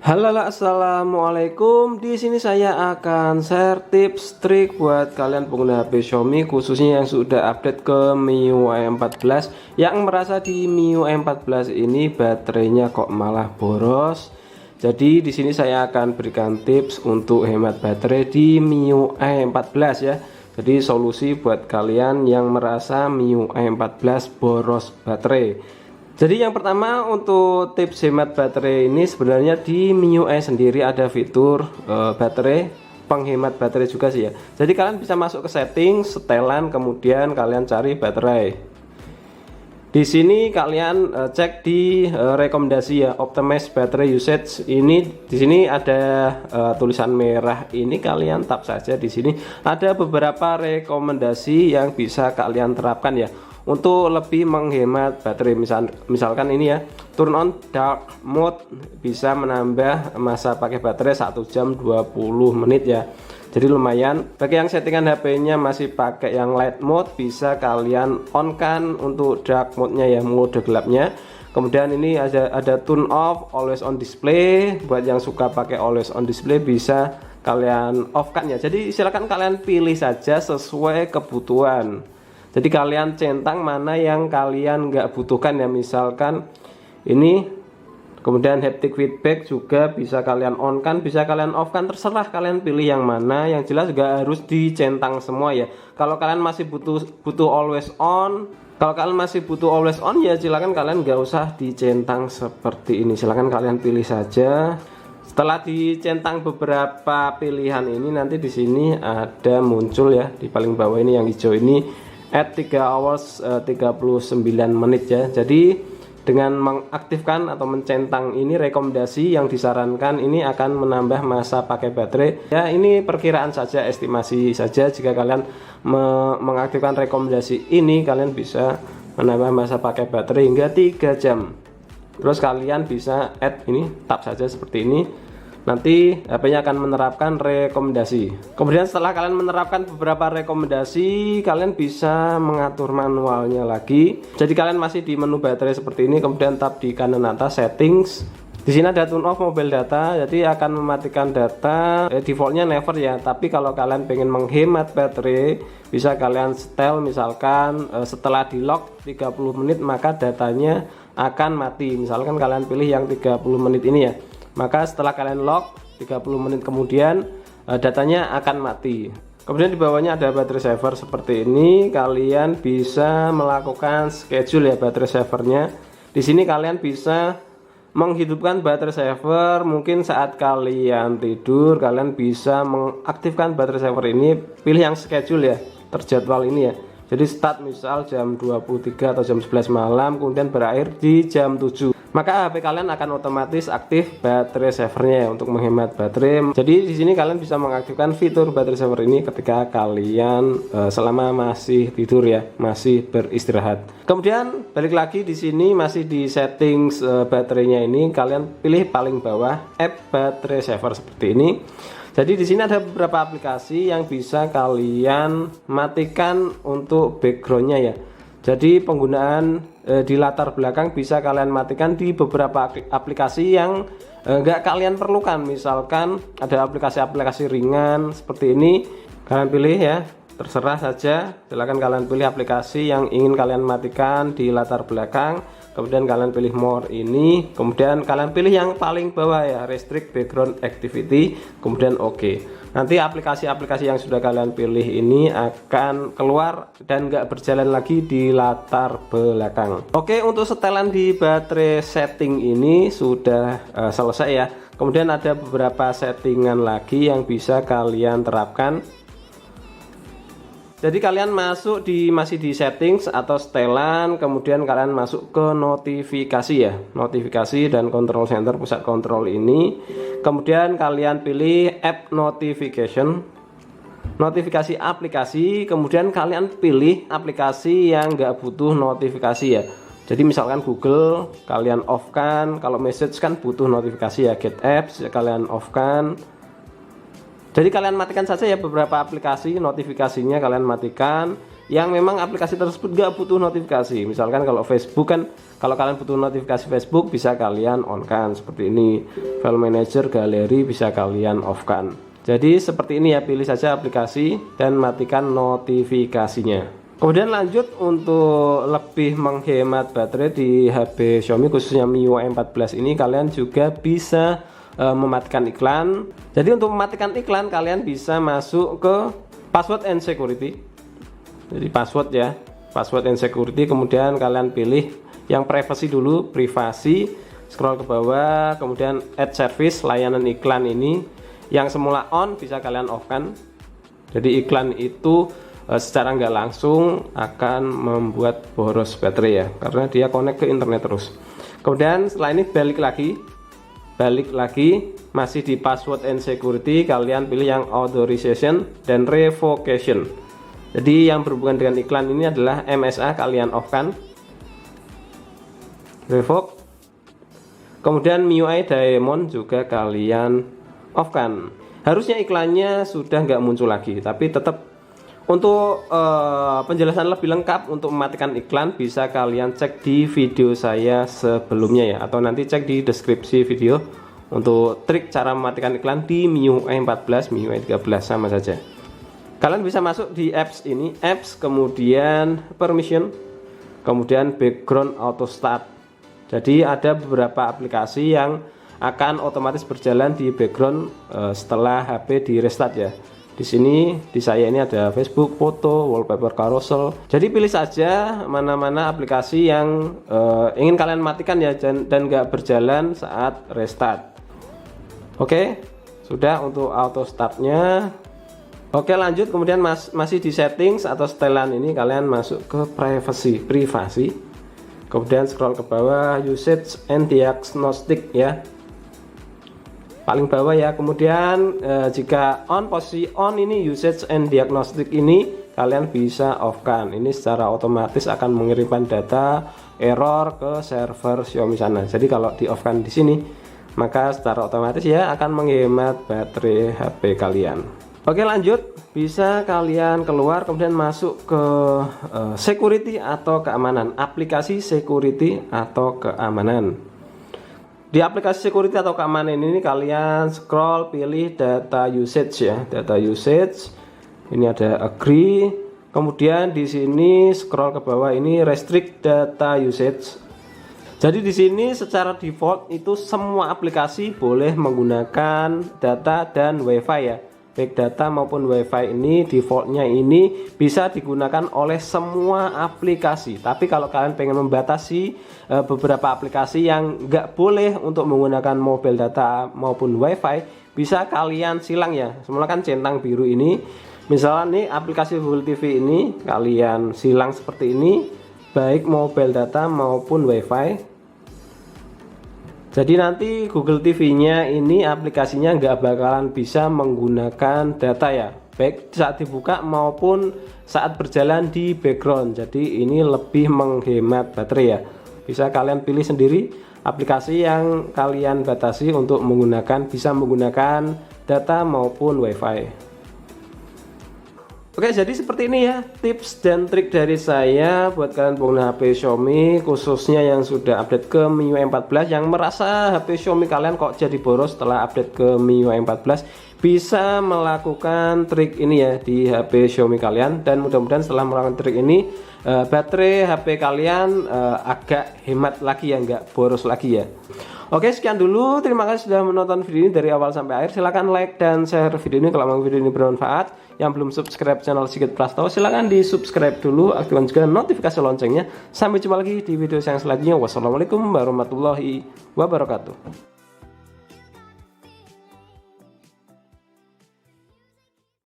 Halo, assalamualaikum. Di sini saya akan share tips trik buat kalian pengguna HP Xiaomi, khususnya yang sudah update ke MIUI 14, yang merasa di MIUI 14 ini baterainya kok malah boros. Jadi di sini saya akan berikan tips untuk hemat baterai di MIUI 14 ya. Jadi solusi buat kalian yang merasa MIUI 14 boros baterai. Jadi yang pertama untuk tips hemat baterai ini, sebenarnya di MIUI sendiri ada fitur baterai, penghemat baterai juga sih ya. Jadi kalian bisa masuk ke setting, setelan, kemudian kalian cari baterai. Di sini kalian cek di rekomendasi ya, optimize battery usage. Ini di sini ada tulisan merah ini, kalian tap saja. Di sini ada beberapa rekomendasi yang bisa kalian terapkan ya untuk lebih menghemat baterai. Misalkan ini ya, turn on dark mode bisa menambah masa pakai baterai 1 jam 20 menit ya. Jadi lumayan. Bagi yang settingan HP-nya masih pakai yang light mode, bisa kalian on kan untuk dark mode-nya ya, mode gelapnya. Kemudian ini ada turn off always on display. Buat yang suka pakai always on display bisa kalian off kan ya. Jadi silakan kalian pilih saja sesuai kebutuhan. Jadi kalian centang mana yang kalian nggak butuhkan ya, misalkan ini. Kemudian haptic feedback juga bisa kalian on kan, bisa kalian off kan, terserah kalian pilih yang mana. Yang jelas nggak harus dicentang semua ya. Kalau kalian masih butuh always on, ya silakan kalian nggak usah dicentang seperti ini. Silakan kalian pilih saja. Setelah dicentang beberapa pilihan ini, nanti di sini ada muncul ya, di paling bawah ini yang hijau ini, at 3 hours 39 menit ya. Jadi dengan mengaktifkan atau mencentang ini, rekomendasi yang disarankan ini akan menambah masa pakai baterai ya. Ini perkiraan saja, estimasi saja. Jika kalian mengaktifkan rekomendasi ini, kalian bisa menambah masa pakai baterai hingga 3 jam. Terus kalian bisa add ini, tap saja seperti ini. Nanti HP-nya akan menerapkan rekomendasi. Kemudian setelah kalian menerapkan beberapa rekomendasi, kalian bisa mengatur manualnya lagi. Jadi kalian masih di menu baterai seperti ini, kemudian tap di kanan atas settings. Di sini ada turn off mobile data, jadi akan mematikan data. Defaultnya never ya. Tapi kalau kalian pengen menghemat baterai, bisa kalian setel, misalkan setelah di lock 30 menit maka datanya akan mati. Misalkan kalian pilih yang 30 menit ini ya. Maka setelah kalian lock 30 menit kemudian datanya akan mati. Kemudian di bawahnya ada battery saver seperti ini. Kalian bisa melakukan schedule ya battery savernya. Di sini kalian bisa menghidupkan battery saver. Mungkin saat kalian tidur, kalian bisa mengaktifkan battery saver ini. Pilih yang schedule ya, terjadwal ini ya. Jadi start misal jam 23 atau jam 11 malam, kemudian berakhir di jam 7. Maka HP kalian akan otomatis aktif battery savernya ya, untuk menghemat baterai. Jadi di sini kalian bisa mengaktifkan fitur battery saver ini ketika kalian selama masih tidur ya, masih beristirahat. Kemudian balik lagi di sini masih di settings baterainya ini, kalian pilih paling bawah app battery saver seperti ini. Jadi di sini ada beberapa aplikasi yang bisa kalian matikan untuk backgroundnya ya. Jadi penggunaan di latar belakang bisa kalian matikan di beberapa aplikasi yang nggak kalian perlukan. Misalkan ada aplikasi-aplikasi ringan seperti ini, kalian pilih ya, terserah saja. Silakan kalian pilih aplikasi yang ingin kalian matikan di latar belakang. Kemudian kalian pilih more ini, kemudian kalian pilih yang paling bawah ya, restrict background activity, kemudian oke. Nanti aplikasi-aplikasi yang sudah kalian pilih ini akan keluar dan nggak berjalan lagi di latar belakang. Oke, untuk setelan di baterai setting ini sudah selesai ya. Kemudian ada beberapa settingan lagi yang bisa kalian terapkan. Jadi kalian masuk masih di settings atau setelan, kemudian kalian masuk ke notifikasi ya, notifikasi dan control center, pusat kontrol ini. Kemudian kalian pilih app notification, notifikasi aplikasi. Kemudian kalian pilih aplikasi yang nggak butuh notifikasi ya. Jadi misalkan Google kalian off kan, kalau message kan butuh notifikasi ya, get apps ya kalian off kan. Jadi kalian matikan saja ya beberapa aplikasi, notifikasinya kalian matikan. yang memang aplikasi tersebut nggak butuh notifikasi. Misalkan kalau Facebook kan, kalau kalian butuh notifikasi Facebook bisa kalian on kan seperti ini. File manager, galeri bisa kalian off kan. Jadi seperti ini ya, pilih saja aplikasi dan matikan notifikasinya. Kemudian lanjut untuk lebih menghemat baterai di HP Xiaomi khususnya MIUI 14 ini, kalian juga bisa mematikan iklan. Jadi untuk mematikan iklan kalian bisa masuk ke password and security. Jadi password ya, password and security, kemudian kalian pilih yang privacy dulu, privasi, scroll ke bawah, kemudian add service, layanan iklan ini yang semula on bisa kalian off kan. Jadi iklan itu secara nggak langsung akan membuat boros baterai ya, karena dia connect ke internet terus. Kemudian setelah ini balik lagi masih di password and security, kalian pilih yang authorization dan revocation. Jadi yang berhubungan dengan iklan ini adalah MSA, kalian off kan, revoke. Kemudian MIUI Diamond juga kalian off kan. Harusnya iklannya sudah nggak muncul lagi, tapi tetap untuk penjelasan lebih lengkap untuk mematikan iklan bisa kalian cek di video saya sebelumnya ya, atau nanti cek di deskripsi video untuk trik cara mematikan iklan di MIUI 14, MIUI 13 sama saja. Kalian bisa masuk di apps ini, apps, kemudian permission, kemudian background auto start. Jadi ada beberapa aplikasi yang akan otomatis berjalan di background setelah HP di restart ya. Di sini di saya ini ada Facebook, foto, wallpaper, carousel. Jadi pilih saja mana-mana aplikasi yang ingin kalian matikan ya, dan nggak berjalan saat restart. Oke, sudah untuk auto startnya. Oke, lanjut. Kemudian masih di settings atau setelan ini kalian masuk ke privasi. Kemudian scroll ke bawah, usage and diagnostic ya, paling bawah ya. Kemudian jika on, posisi on ini usage and diagnostic ini kalian bisa off kan. Ini secara otomatis akan mengirimkan data error ke server Xiaomi sana. Jadi kalau di off kan di sini, maka secara otomatis ya akan menghemat baterai HP kalian. Oke, lanjut. Bisa kalian keluar kemudian masuk ke security atau keamanan, aplikasi security atau keamanan. Di aplikasi security atau keamanan ini kalian scroll, pilih data usage ya, data usage. Ini ada agree. Kemudian di sini scroll ke bawah ini restrict data usage. Jadi di sini secara default itu semua aplikasi boleh menggunakan data dan WiFi ya. Baik data maupun WiFi ini defaultnya ini bisa digunakan oleh semua aplikasi. Tapi kalau kalian pengen membatasi beberapa aplikasi yang nggak boleh untuk menggunakan mobile data maupun WiFi, bisa kalian silang ya. Semula kan centang biru ini, misalnya nih aplikasi Google TV ini kalian silang seperti ini, baik mobile data maupun WiFi. Jadi nanti Google TV-nya ini aplikasinya nggak bakalan bisa menggunakan data ya, baik saat dibuka maupun saat berjalan di background. Jadi ini lebih menghemat baterai ya. Bisa kalian pilih sendiri aplikasi yang kalian batasi untuk bisa menggunakan data maupun WiFi. Oke, jadi seperti ini ya tips dan trik dari saya buat kalian pengguna HP Xiaomi khususnya yang sudah update ke MIUI 14, yang merasa HP Xiaomi kalian kok jadi boros setelah update ke MIUI 14, bisa melakukan trik ini ya di HP Xiaomi kalian, dan mudah-mudahan setelah melakukan trik ini baterai HP kalian agak hemat lagi ya, nggak boros lagi ya. Oke, sekian dulu. Terima kasih sudah menonton video ini dari awal sampai akhir. Silahkan like dan share video ini kalau memang video ini bermanfaat. Yang belum subscribe channel Sigit Prastowo, silahkan di subscribe dulu, aktifkan juga notifikasi loncengnya. Sampai jumpa lagi di video yang selanjutnya. Wassalamualaikum warahmatullahi wabarakatuh.